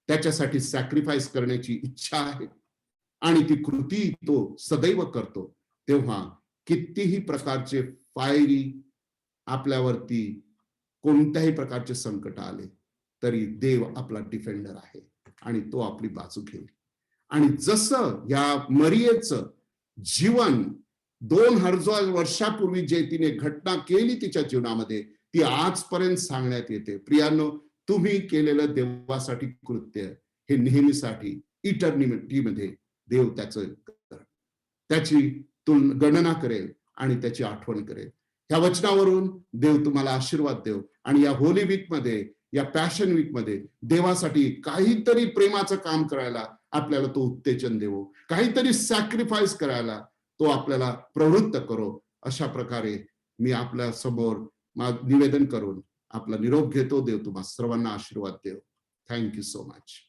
त्याच्यासाठी सॅक्रिफाईस करण्याची इच्छा आहे, आणि ती कृती तो सदैव करतो, तेव्हा कितीही प्रकारचे फायरी आपल्यावरती कोणत्याही प्रकारचे संकट आले तरी देव आपला डिफेंडर आहे आणि तो आपली बाजू घेईल. आणि जसं या मरियेचं जीवन 2000 वर्षापूर्वी जे तिने घटना केली तिच्या जीवनामध्ये, ती आजपर्यंत सांगण्यात येते. प्रियांनो, तुम्ही केलेलं देवासाठी कृत्य हे नेहमीसाठी इटर्निटीमध्ये देव त्याची गणना करेल आणि त्याची आठवण करेल. ह्या वचनावरून देव तुम्हाला आशीर्वाद देव आणि या होली वीक मध्ये, या पॅशन वीक मध्ये देवासाठी काहीतरी प्रेमाचं काम करायला आपल्याला तो उत्तेजन देवो, काहीतरी सॅक्रिफाईस करायला तो आपल्याला प्रवृत्त करो. अशा प्रकारे मी आपल्या समोर निवेदन करून आपला निरोप घेतो. देव तुम्हा सर्वांना आशीर्वाद देव. Thank you so much.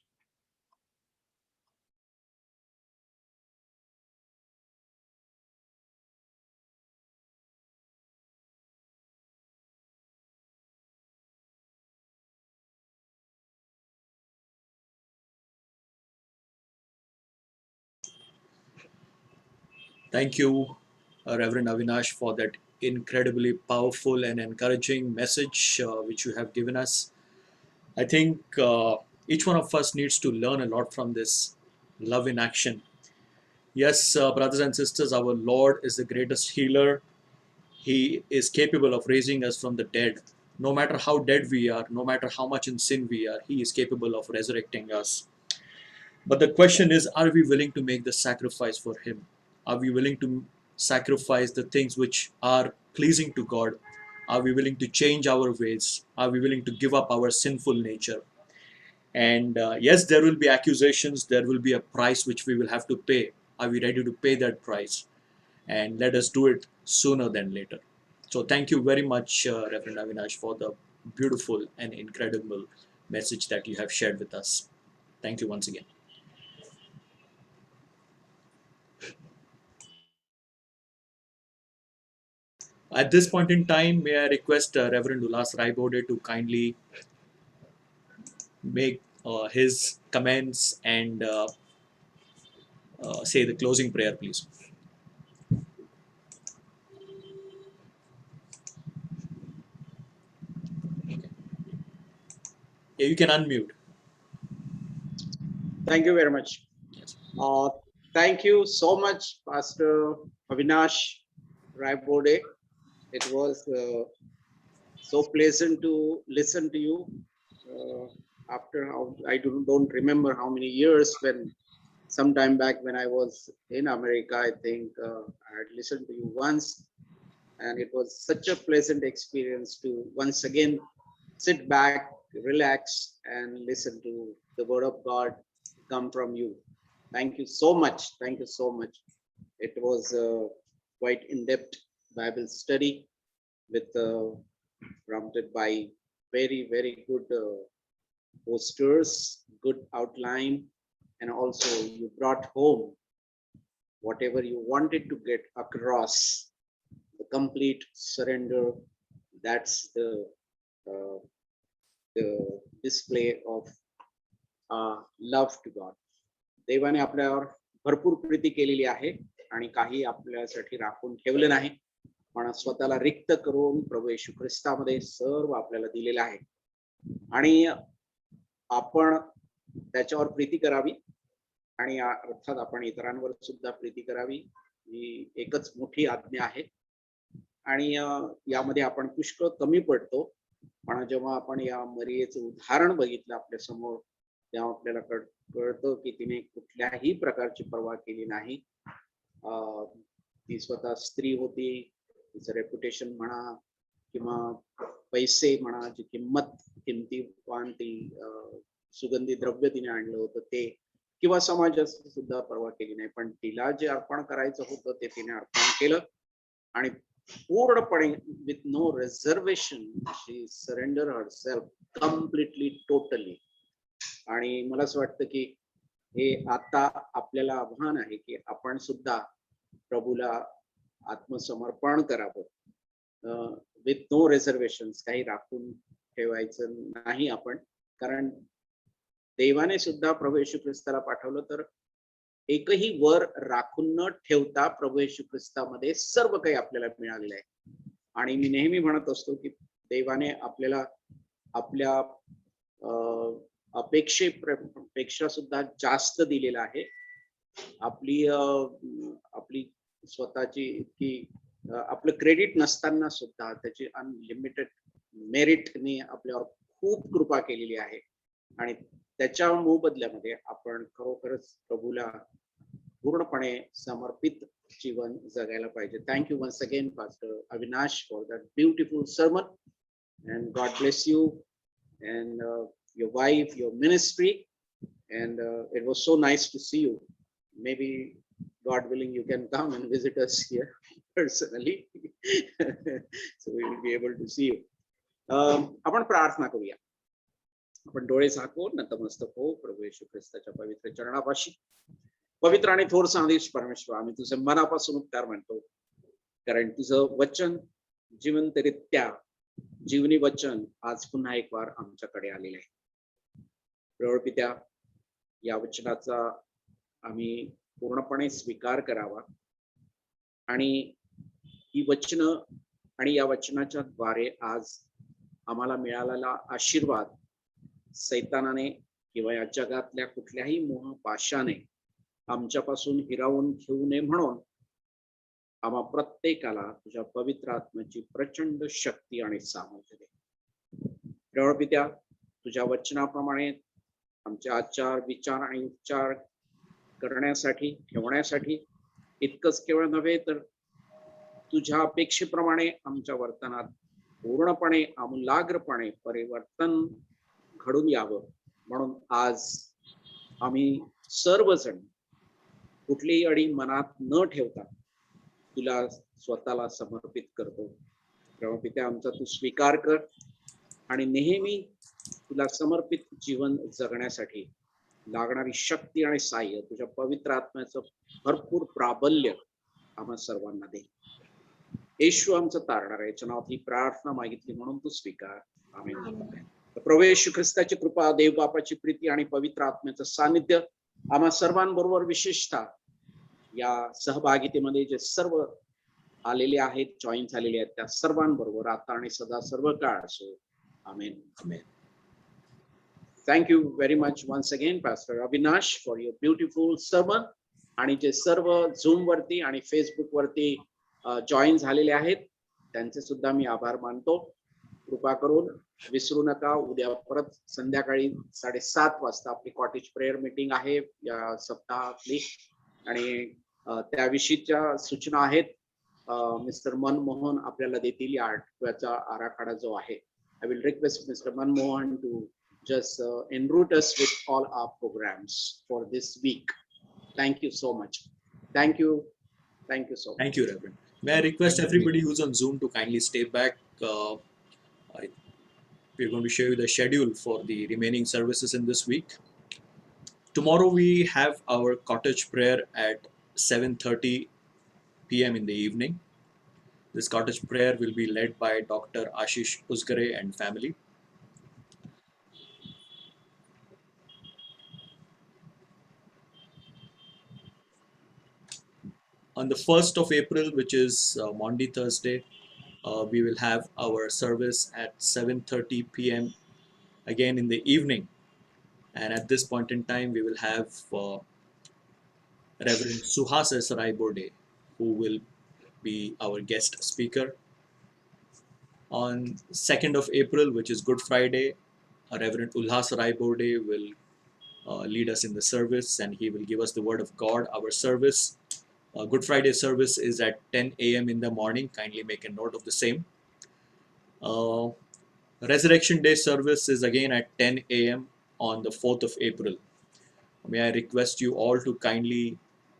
Thank you, Reverend Avinash, for that incredibly powerful and encouraging message which you have given us. I think each one of us needs to learn a lot from this love in action. Yes, brothers and sisters, our Lord is the greatest healer. He is capable of raising us from the dead. No matter how dead we are, no matter how much in sin we are, He is capable of resurrecting us. But the question is, are we willing to make the sacrifice for Him? Are we willing to sacrifice the things which are pleasing to God? Are we willing to change our ways? Are we willing to give up our sinful nature? And yes, there will be accusations, there will be a price which we will have to pay. Are we ready to pay that price? And let us do it sooner than later. So thank you very much, Reverend Avinash, for the beautiful and incredible message that you have shared with us. Thank you once again. At this point in time, may I request Reverend Ulas Raibode to kindly make his comments and say the closing prayer, please. Okay. Yeah, you can unmute. Thank you very much. Yes. Thank you so much, Pastor Avinash Raibode. It was so pleasant to listen to you. After I don't remember how many years, when some time back when I was in America, I think I had listened to you once, and it was such a pleasant experience to once again sit back, relax, and listen to the word of God come from you. Thank you so much. Thank you so much. It was quite in-depth Bible study with prompted by very, very good posters, good outline, and also you brought home whatever you wanted to get across, the complete surrender. That's the display of love to God. देवाने आपल्यावर भरपूर प्रीती केलेली आहे आणि काही आपल्यासाठी राखून ठेवलं नाही, पण स्वतःला रिक्त करून प्रभू येशू ख्रिस्तामध्ये सर्व आपल्याला दिलेलं आहे आणि आपण त्याच्यावर प्रीती करावी आणि अर्थात आपण इतरांवर सुद्धा प्रीती करावी. ही एकच मोठी आज्ञा आहे आणि यामध्ये आपण पुष्कळ कमी पडतो, पण जेव्हा आपण या मरियेचं उदाहरण बघितलं आपल्या समोर, तेव्हा आपल्याला कळतं की तिने कुठल्याही प्रकारची पर्वा केली नाही. ती स्वतः स्त्री होती, तिचं रेप्युटेशन म्हणा किंवा पैसे म्हणा, जी किमतीवान ती सुगंधी द्रव्य तिने आणलं होतं ते, किंवा समाजाची सुद्धा पर्वा केली नाही, पण तिला जे अर्पण करायचं होतं ते तिने अर्पण केलं आणि पूर्णपणे with no reservation she surrender herself completely, totally. आणि मला असं वाटतं की हे आता आपल्याला आव्हान आहे की आपण सुद्धा प्रभूला आत्मसमर्पण करावं विथ नो रिझर्वेशन. काही राखून ठेवायचं नाही आपण, कारण देवाने सुद्धा प्रभू येशू ख्रिस्ताला पाठवलं तर एकही वर राखून न ठेवता प्रभू येशू ख्रिस्तामध्ये सर्व काही आपल्याला मिळालेलं आहे. आणि मी नेहमी म्हणत असतो की देवाने आपल्याला आपल्या अपेक्षेपेक्षा सुद्धा जास्त दिलेलं आहे. आपली स्वतःची की आपलं क्रेडिट नसताना सुद्धा त्याची अनलिमिटेड मेरिटने आपल्यावर खूप कृपा केलेली आहे. आणि त्याच्या मोबदल्यामध्ये आपण खरोखरच प्रभूला पूर्णपणे समर्पित जीवन जगायला पाहिजे. Thank you once again pastor Avinash for that beautiful sermon, and God bless you and your wife, your ministry, and it was so nice to see you. Maybe God willing you can come and visit us here personally. So we will be able to see you. आपण प्रार्थना करूया. आपण डोळे झाकून नतमस्तक हो प्रभू येशू ख्रिस्ताच्या पवित्र चरणापाशी. पवित्र आणि थोर संदेश परमेश्वर, आम्ही तुझे मनापासून उपकार मानतो, कारण तुझं वचन जिवंतरित्या जीवनी वचन आज पुन्हा एक वार आमच्याकडे आलेले आहे. प्रभू पित्या, या वचनाचा आम्ही पूर्णपणे स्वीकार करावा आणि ही वचन आणि या वचनाच्या द्वारे आज आम्हाला मिळालेला आशीर्वाद सैतानाने किंवा या जगातल्या कुठल्याही मोहपाशाने आमच्यापासून हिरावून घेऊ नये म्हणून आम्हा प्रत्येकाला तुझ्या पवित्र आत्म्याची प्रचंड शक्ती आणि सामर्थ्य दे. प्रभू पित्या, तुझ्या वचनाप्रमाणे आमचे आचार विचार आणि उपचार करण्यासाठी ठेवण्यासाठी इतकंच केवळ नव्हे तर तुझ्या अपेक्षेप्रमाणे आमच्या वर्तनात पूर्णपणे आमूलाग्रपणे परिवर्तन घडून यावं म्हणून आज आम्ही सर्वजण कुठलीही अडी मनात न ठेवता तुला स्वतःला समर्पित करतो. प्रभू पित्या, आमचा तू स्वीकार कर आणि नेहमी तुला समर्पित जीवन जगण्यासाठी लागणारी शक्ती आणि साह्य तुझ्या पवित्र आत्म्याचं भरपूर प्राबल्य आम्हा सर्वांना दे. येशू आमचं तारणार आहे, याच्या नावात ही प्रार्थना मागितली म्हणून तू स्वीकार. आमेन. प्रभू येशू ख्रिस्ताची कृपा, देव बापाची प्रीती आणि पवित्र आत्म्याचं सानिध्य आम्हा सर्वांबरोबर, विशेषतः या सहभागितेमध्ये जे सर्व आलेले आहेत, जॉईन झालेले आहेत, त्या सर्वांबरोबर आता आणि सदा सर्व काळ असो. आमेन. Amen. Thank you very much once again, Pastor Avinash, for your beautiful sermon. आणि जे सर्व झूम वरती आणि फेसबुक वरती जॉईन झालेले आहेत त्यांचे सुद्धा मी आभार मानतो. कृपा करून विसरू नका, उद्या परत संध्याकाळी 7:30 वाजता आपली कॉटेज प्रेयर मीटिंग आहे या सप्ताहातली, आणि त्याविषयीच्या सूचना आहेत मिस्टर मनमोहन आपल्याला देतील या आठवड्याचा आराखडा जो आहे. I will request mister Manmohan to just enroute us with all our programs for this week. Thank you so much. Thank you so much. Thank you, Reverend. May I request everybody who's on Zoom to kindly stay back. We're going to show you the schedule for the remaining services in this week. Tomorrow we have our cottage prayer at 7:30 p.m. in the evening. This cottage prayer will be led by Dr. Ashish Usgare and family. On the 1st of April, which is Maundy Thursday, we will have our service at 7:30 p.m. again in the evening. And at this point in time, we will have Reverend Suhas S. Rai Bode, who will be our guest speaker. On 2nd of April, which is Good Friday, Reverend Ulhas Rai Bode will lead us in the service, and he will give us the word of God. Our service, Good Friday service, is at 10 a.m. in the morning. Kindly make a note of the same. Resurrection Day service is again at 10 a.m. on the 4th of April. May I request you all to kindly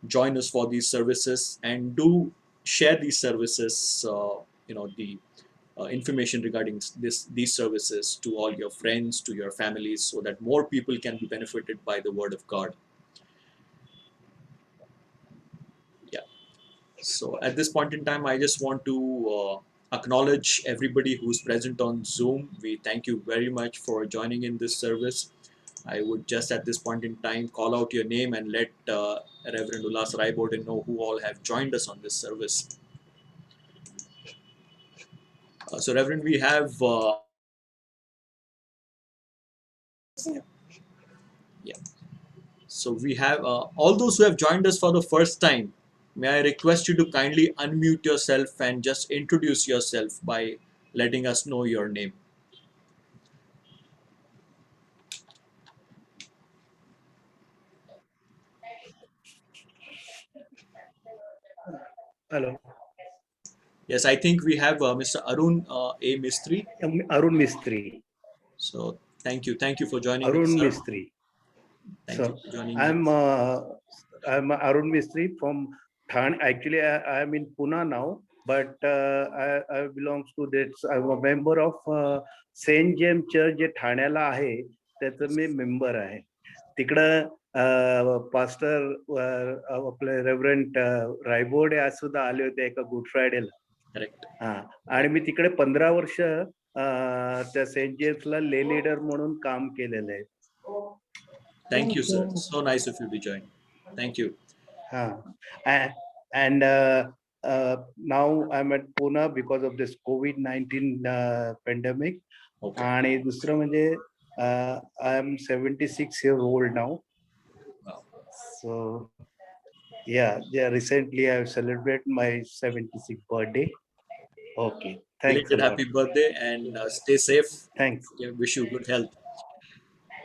join us for these services, and do share these services, the information regarding these services to all your friends, to your families, so that more people can be benefited by the word of God. So at this point in time, I just want to acknowledge everybody who's present on Zoom. We thank you very much for joining in this service. I would just at this point in time call out your name and let Reverend Ulas Raibode know who all have joined us on this service. So, Reverend, we have yeah. So we have all those who have joined us for the first time. May I request you to kindly unmute yourself and just introduce yourself by letting us know your name. Hello, Yes, I think we have Mr. Arun A. Mistry. I'm Arun Mistry. So thank you for joining us, Arun sir. Mistry. Thank So you for joining I'm us. Arun Mistry from Thane. Actually, I am in Pune now, but I belongs to this. I'm a member of Saint James Church जे ठाण्याला आहे त्याचं मी member आहे. तिकडं pastor आपले रेव्हरंट रायबोडे आज सुद्धा आले होते एका गुड फ्रायडेला. Correct. हा आणि मी तिकडे 15 वर्ष त्या सेंट जेम्सला ले लीडर म्हणून काम केलेलं आहे. Thank you, sir. So nice of you to join. Thank you. And now I'm at Pune because of this COVID-19 pandemic. Okay. आणि दुसरं म्हणजे I am 76 years old now. Wow. So yeah, recently I have celebrated my 76th birthday. Okay, thanks a Belated lot. happy birthday and stay safe. Thanks. Yeah, wish you good health.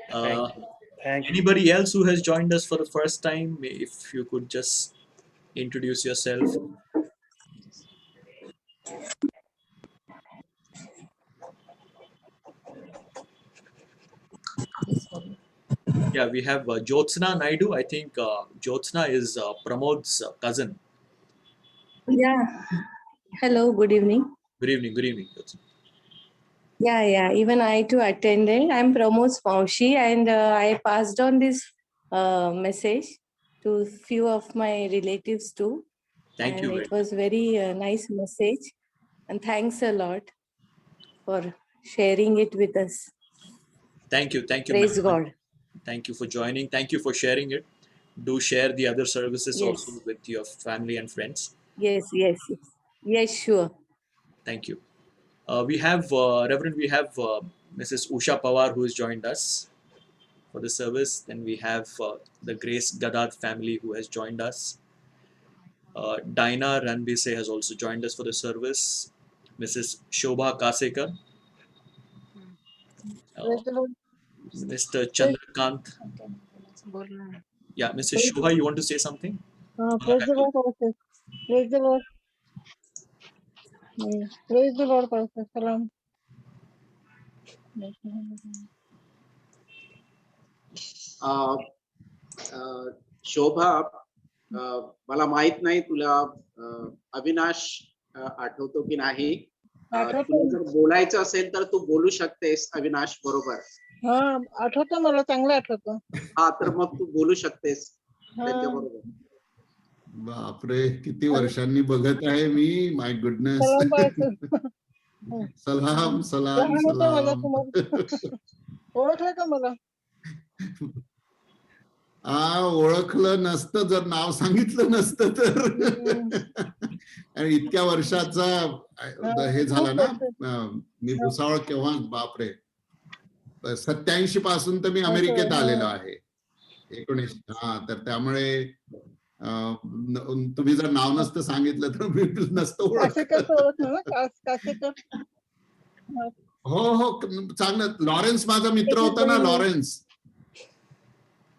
Thank you. Thank you. Anybody else who has joined us for the first time, if you could just introduce yourself. Yeah, we have Jyotsna Naidu. I think Jyotsna is Pramod's cousin. Yeah. Hello, good evening. Good evening, Jyotsna. Yeah. Even I too attended. I'm Pramod's Maushi, and I passed on this message to few of my relatives too. Thank you And very it was very nice message. And thanks a lot for sharing it with us. Thank you. Praise ma'am. God. Thank you for joining. Thank you for sharing it. Do share the other services Yes. also with your family and friends. Yes, sure. Thank you. We have Reverend. We have Mrs. Usha Pawar who has joined us for the service. Then we have the Grace Gadad family who has joined us. Dinah Ranbise has also joined us for the service. Mrs. Shobha Kasekar. Mr. Chandrakant. Yeah, Mrs. Shobha, you want to say something? Praise the Lord, Pastor. Praise the Lord. Praise the Lord, Pastor. Salam. शोभा, मला माहित नाही तुला अविनाश आठवतो की नाही. तुला जर बोलायचं असेल तर तू बोलू शकतेस अविनाश बरोबर. हा, आठवतं मला, चांगलं आठवतं. हा, तर मग तू बोलू शकतेस त्यांच्या बरोबर. बापरे, किती वर्षांनी बघत आहे मी. माय गुडनेस. सलाम सलाम सलाम. ओळखलं का मला? ओळखलं नसतं जर नाव सांगितलं नसतं तर. आणि इतक्या वर्षाचा हे झालं ना. मी भुसावळ केव्हा, बापरे, 87 पासून तर मी अमेरिकेत आलेलो आहे. 19. हा, तर त्यामुळे तुम्ही जर नाव नसतं सांगितलं तर मी नसतं ओळखलं. हो, चांगलं. लॉरेन्स माझा मित्र होता ना, लॉरेन्स.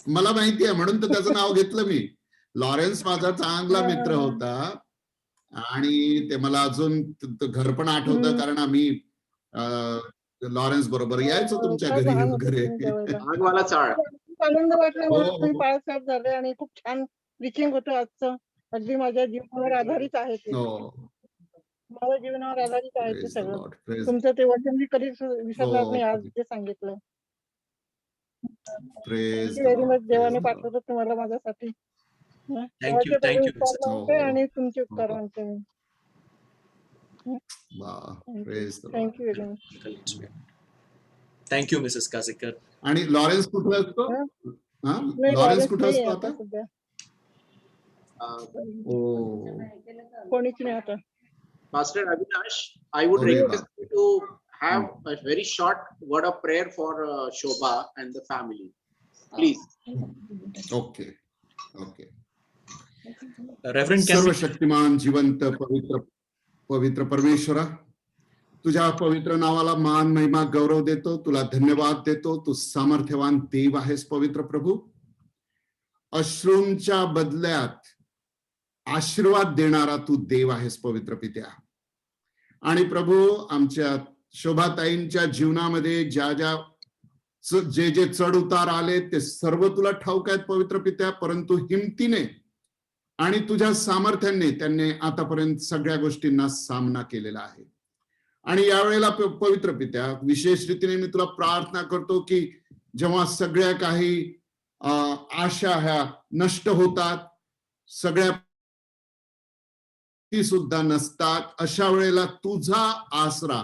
मला माहिती आहे म्हणून तर त्याचं नाव घेतलं मी. लॉरेन्स माझा चांगला मित्र होता आणि ते मला अजून घर पण आठवतं, कारण आम्ही लॉरेन्स बरोबर यायचो तुमच्या घरी वगैरे. आनंद वाटला मला, तुम्ही बाळासाहेब झाले आणि खूप छान प्रीचिंग होतं आजचं. अगदी माझ्या जीवनावर आधारित आहे ते. माझ्या जीवनावर आधारित आहे ते सगळं. तुमचं ते वचन मी कधीच विसरणार नाही. आज जे सांगितलं, व्हेरी मच. देवाने पाठवलं तुम्हाला माझ्यासाठी. आणि तुमचे उपकार मानते मी. Thank you very much. Thank you, Mrs. Kasikar. आणि लॉरेन्स कुठे असतो? हा? हा, नाही, लॉरेन्स लॉरेन्स कुठे नाही असतो आता आता? सध्या. ओ, कोणीच नाही आता. Pastor Avinash, I would अरे request you to have Hmm. a very short word of prayer for Shobha and the family. Please. Okay okay. Reverend, can we सर्वशक्तिमान जिवंत पवित्र पवित्र परमेश्वरा, तुझ्या पवित्र नावाला मान महिमा गौरव देतो, तुला धन्यवाद देतो. तू सामर्थ्यवान देव आहेस पवित्र प्रभू. अश्रूंच्या बदल्यात आशीर्वाद देणारा तू देव आहेस पवित्र पित्या. आणि प्रभू, आमच्या शोभाताईंच्या जीवनामध्ये ज्या ज्या जे जे चढ उतार आले ते सर्व तुला ठाऊक आहेत पवित्र पित्या, परंतु हिमतीने आणि तुझ्या सामर्थ्याने त्यांनी आतापर्यंत सगळ्या गोष्टींना सामना केलेला आहे. आणि यावेळेला पवित्र पित्या, विशेष रीतीने मी तुला प्रार्थना करतो की जेव्हा सगळ्या काही आशा ह्या नष्ट होतात, सगळ्या ती सुद्धा नसतात, अशा वेळेला तुझा आसरा,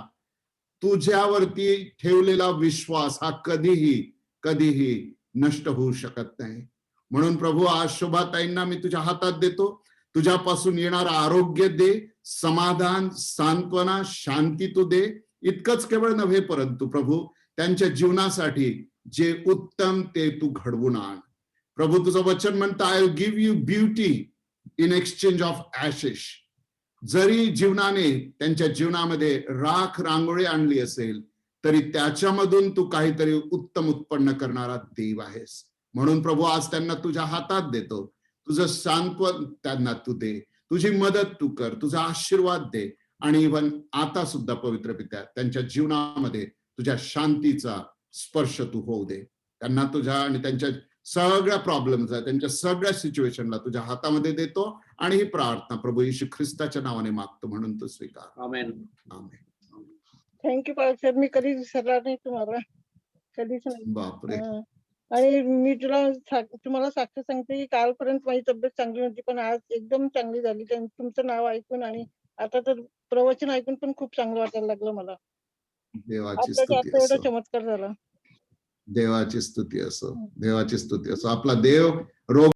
तुझ्यावरती ठेवलेला विश्वास हा कधीही कधीही नष्ट होऊ शकत नाही. म्हणून प्रभू, आज शोभाताईंना मी तुझ्या हातात देतो. तुझ्यापासून येणार आरोग्य दे, समाधान, सांत्वना, शांती तू दे. इतकंच केवळ नव्हे, परंतु प्रभू, त्यांच्या जीवनासाठी जे उत्तम ते तू घडवून आण. प्रभू, तुझं वचन म्हणतं, I will give you beauty in exchange of Ashes. जरी जीवनाने त्यांच्या जीवनामध्ये राख रांगोळी आणली असेल, तरी त्याच्यामधून तू काहीतरी उत्तम उत्पन्न करणारा देव आहेस. म्हणून प्रभू, आज त्यांना तुझ्या हातात देतो. तुझं सांत्वन त्यांना तू दे, तुझी मदत तू कर, तुझा आशीर्वाद दे. आणि इव्हन आता सुद्धा पवित्र पित्या, त्यांच्या जीवनामध्ये तुझ्या शांतीचा स्पर्श तू होऊ दे. त्यांना तुझ्या आणि त्यांच्या सगळ्या प्रॉब्लेम्स, त्यांच्या सगळ्या सिच्युएशनला तुझ्या हातामध्ये देतो. आणि ही प्रार्थना प्रभू येशू ख्रिस्ताच्या नावाने मागतो, म्हणून तू स्वीकार. Amen. आमेन. थँक्यू पास्टर, मी कधीच विसरणार नाही तुम्हाला, कधीच नाही. बापरे. आणि मी तुम्हाला साक्ष सांगते की कालपर्यंत माझी तब्येत चांगली नव्हती, पण आज एकदम चांगली झाली. तुमचं नाव ऐकून आणि आता तर प्रवचन ऐकून पण खूप चांगलं वाटायला लागलं मला. देवाची आता स्तुती एवढा असो, चमत्कार झाला. देवाची स्तुती असो, देवाची स्तुती असो. आपला देव रोग